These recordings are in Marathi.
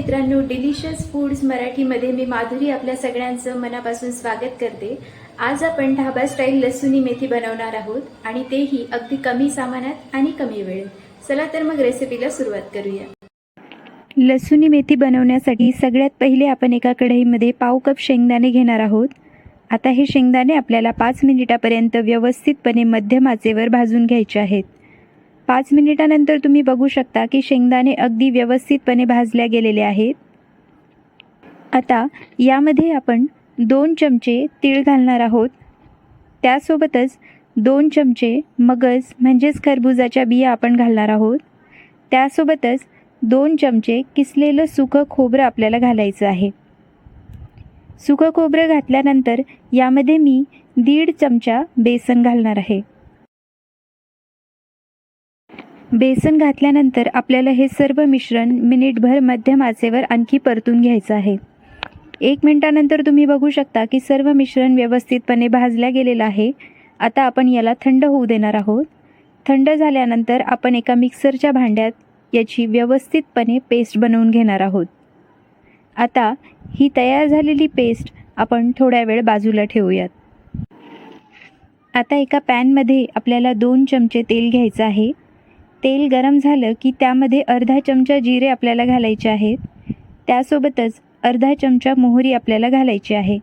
मित्रांनो, डिलिशियस फूड्स मराठीमध्ये मी माधुरी आपल्या सगळ्यांचं मनापासून स्वागत करते। आज आपण ढाबा स्टाईल लसूणी मेथी बनवणार आहोत आणि तेही अगदी कमी सामानात आणि कमी वेळेत। चला तर मग रेसिपीला सुरुवात करूया। लसूणी मेथी बनवण्यासाठी सगळ्यात पहिले आपण एका कढईमध्ये पाव कप शेंगदाणे घेणार आहोत। आता हे शेंगदाणे आपल्याला 5 मिनिटापर्यंत व्यवस्थितपणे मध्यम आचेवर भाजून घ्यायचे आहेत। 5 मिनिटानंतर तुम्ही बघू शकता की शेंगदाणे अगदी व्यवस्थितपणे भाजले गेलेले आहेत। आता यामध्ये आपण 2 चमचे तीळ घालणार आहोत। त्यासोबतच 2 चमचे मगज म्हणजेच खरबुजाच्या बिया आपण घालणार आहोत। त्यासोबतच 2 चमचे किसलेलं सुकं खोबरं आपल्याला घालायचं आहे। सुकं खोबरं घातल्यानंतर यामध्ये मी 1.5 चमचा बेसन घालणार आहे। बेसन घातल्यानंतर आपल्याला हे सर्व मिश्रण मिनिटभर मध्यम आचेवर आणखी परतून घ्यायचं आहे। 1 मिनिटानंतर तुम्ही बघू शकता की सर्व मिश्रण व्यवस्थितपणे भाजले गेलेलं आहे। आता आपण याला थंड होऊ देणार आहोत। थंड झाल्यानंतर आपण एका मिक्सरच्या भांड्यात याची व्यवस्थितपणे पेस्ट बनवून घेणार आहोत। आता ही तयार झालेली पेस्ट आपण थोड्या वेळ बाजूला ठेवूयात। आता एका पॅनमध्ये आपल्याला 2 चमचे तेल घ्यायचं आहे। तेल गरम झालं की त्यामध्ये अर्धा चमचा जिरे आपल्याला घालायचे आहेत। त्यासोबतच अर्धा चमचा मोहरी आपल्याला घालायची आहे।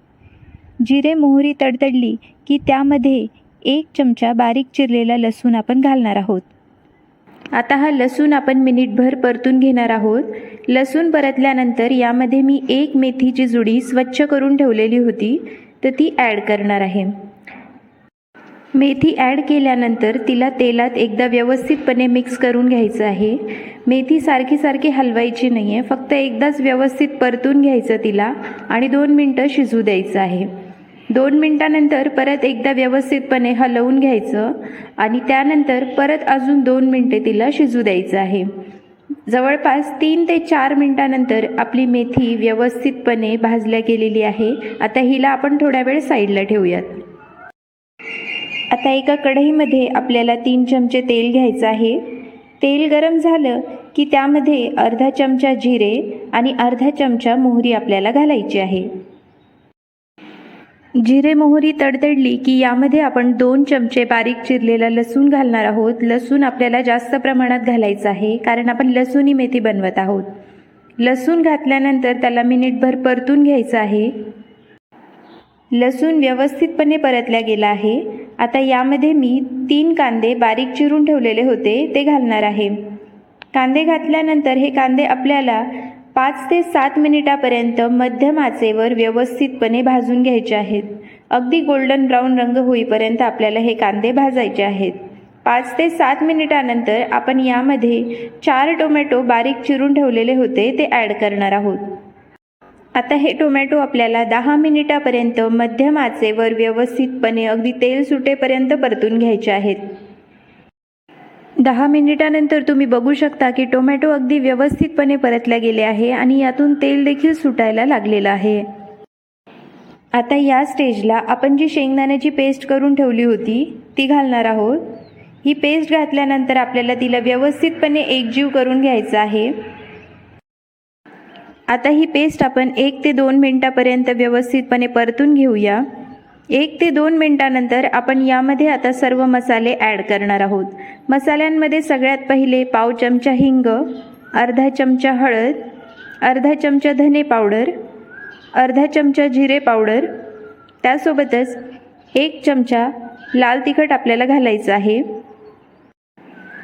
जिरे मोहरी तडतडली की त्यामध्ये 1 चमचा बारीक चिरलेला लसूण आपण घालणार आहोत। आता हा लसूण आपण मिनिटभर परतून घेणार आहोत। लसूण परतल्यानंतर यामध्ये मी 1 मेथीची जुडी स्वच्छ करून ठेवलेली होती तर ती ॲड करणार आहे। मेथी ॲड केल्यानंतर तिला तेलात एकदा व्यवस्थितपणे मिक्स करून घ्यायचं आहे। मेथी सारखी हलवायची नाही आहे, फक्त एकदाच व्यवस्थित परतून घ्यायचं तिला आणि 2 मिनटं शिजू द्यायचं आहे। 2 मिनटानंतर परत एकदा व्यवस्थितपणे हलवून घ्यायचं आणि त्यानंतर परत अजून 2 मिनटे तिला शिजू द्यायचं आहे। जवळपास 3 ते 4 मिनटानंतर आपली मेथी व्यवस्थितपणे भाजल्या गेलेली आहे। आता हिला आपण थोड्या वेळ साईडला ठेवूयात। आता एका कढईमध्ये आपल्याला 3 चमचे तेल घ्यायचं आहे। तेल गरम झालं की त्यामध्ये अर्धा चमचा जिरे आणि अर्धा चमचा मोहरी आपल्याला घालायची आहे। जिरे मोहरी तडतडली की यामध्ये आपण 2 चमचे बारीक चिरलेला लसूण घालणार आहोत। लसूण आपल्याला जास्त प्रमाणात घालायचं आहे कारण आपण लसूणी मेथी बनवत आहोत। लसूण घातल्यानंतर त्याला मिनिटभर परतून घ्यायचं आहे। लसूण व्यवस्थितपणे परतला गेला आहे। आता यामध्ये मी 3 कांदे बारीक चिरून ठेवलेले होते ते घालणार आहे। कांदे घातल्यानंतर हे कांदे आपल्याला 5 ते 7 मिनिटापर्यंत मध्यम आचेवर व्यवस्थितपणे भाजून घ्यायचे आहेत। अगदी गोल्डन ब्राऊन रंग होईपर्यंत आपल्याला हे कांदे भाजायचे आहेत। 5 ते 7 मिनिटानंतर आपण यामध्ये 4 टोमॅटो बारीक चिरून ठेवलेले होते ते ॲड करणार आहोत। आता हे टोमॅटो आपल्याला 10 मिनिटापर्यंत मध्यम आचेवर व्यवस्थितपणे अगदी तेल सुटेपर्यंत परतून घ्यायचे आहेत। 10 मिनिटानंतर तुम्ही बघू शकता की टोमॅटो अगदी व्यवस्थितपणे परतले गेले आहे आणि यातून तेल देखील सुटायला लागलेलं आहे। आता या स्टेजला आपण जी शेंगदाण्याची पेस्ट करून ठेवली होती ती घालणार आहोत। ही पेस्ट घातल्यानंतर आपल्याला तिला व्यवस्थितपणे एकजीव करून घ्यायचं आहे। आता ही पेस्ट आपण 1 ते 2 मिनिटापर्यंत व्यवस्थितपणे परतून घेऊया। 1 ते 2 मिनिटानंतर आपण यामध्ये आता सर्व मसाले ॲड करणार आहोत। मसाल्यांमध्ये सगळ्यात पहिले पाव चमचा हिंग, अर्धा चमचा हळद, अर्धा चमचा धने पावडर, अर्धा चमचा जिरे पावडर, त्यासोबतच 1 चमचा लाल तिखट आपल्याला घालायचं आहे।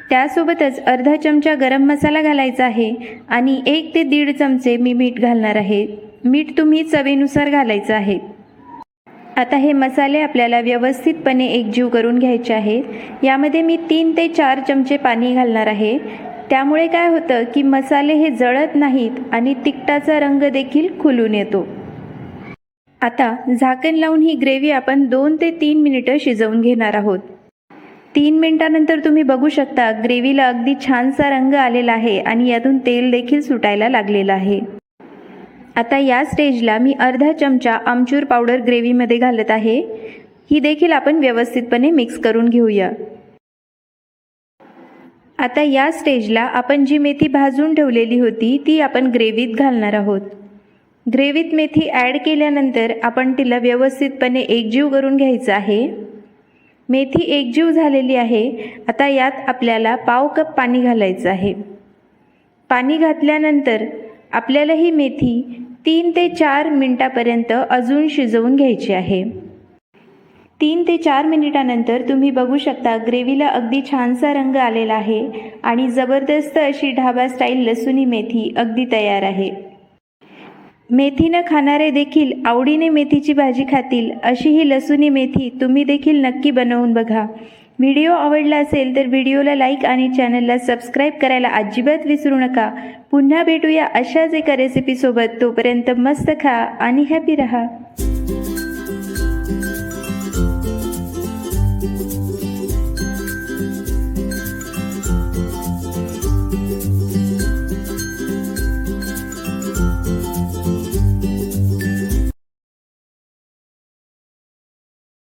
त्यासोबतच अर्धा चमचा गरम मसाला घालायचा आहे आणि 1 ते 1.5 चमचे मी मीठ घालणार आहे। मीठ तुम्ही चवीनुसार घालायचं आहे। आता हे मसाले आपल्याला व्यवस्थितपणे एकजीव करून घ्यायचे आहेत। यामध्ये मी 3 ते 4 चमचे पाणी घालणार आहे। त्यामुळे काय होतं की मसाले हे जळत नाहीत आणि तिखटाचा रंग देखील खुलून येतो। आता झाकण लावून ही ग्रेव्ही आपण 2 ते 3 मिनिटं शिजवून घेणार आहोत। 3 मिनिटानंतर तुम्ही बघू शकता ग्रेव्हीला अगदी छानसा रंग आलेला आहे आणि यातून तेल देखील सुटायला लागलेलं आहे। आता या स्टेजला मी अर्धा चमचा आमचूर पावडर ग्रेव्हीमध्ये घालत आहे। ही देखील आपण व्यवस्थितपणे मिक्स करून घेऊया। आता या स्टेजला आपण जी मेथी भाजून ठेवलेली होती ती आपण ग्रेव्हीत घालणार आहोत. ग्रेव्हीत मेथी ॲड केल्यानंतर आपण तिला व्यवस्थितपणे एकजीव करून घ्यायचं आहे. मेथी एकजीव झालेली आहे. आता यात आपल्याला पाव कप पाणी घालायचं आहे. पाणी घातल्यानंतर आपल्याला ही मेथी 3 ते 4 मिनिटापर्यंत अजून शिजवून घ्यायची आहे. 3 ते 4 मिनिटानंतर तुम्ही बघू शकता ग्रेव्हीला अगदी छानसा रंग आलेला आहे आणि जबरदस्त अशी ढाबा स्टाईल लसूणी मेथी अगदी तयार आहे. मेथी न खाणारे देखील आवडीने मेथीची भाजी खातील अशी ही लसूणी मेथी तुम्ही देखील नक्की बनवून बघा. व्हिडिओ आवडला असेल तर व्हिडिओला लाईक आणि चॅनलला सबस्क्राईब करायला अजिबात विसरू नका. पुन्हा भेटूया अशाच एका रेसिपीसोबत. तोपर्यंत मस्त खा आणि हॅपी रहा.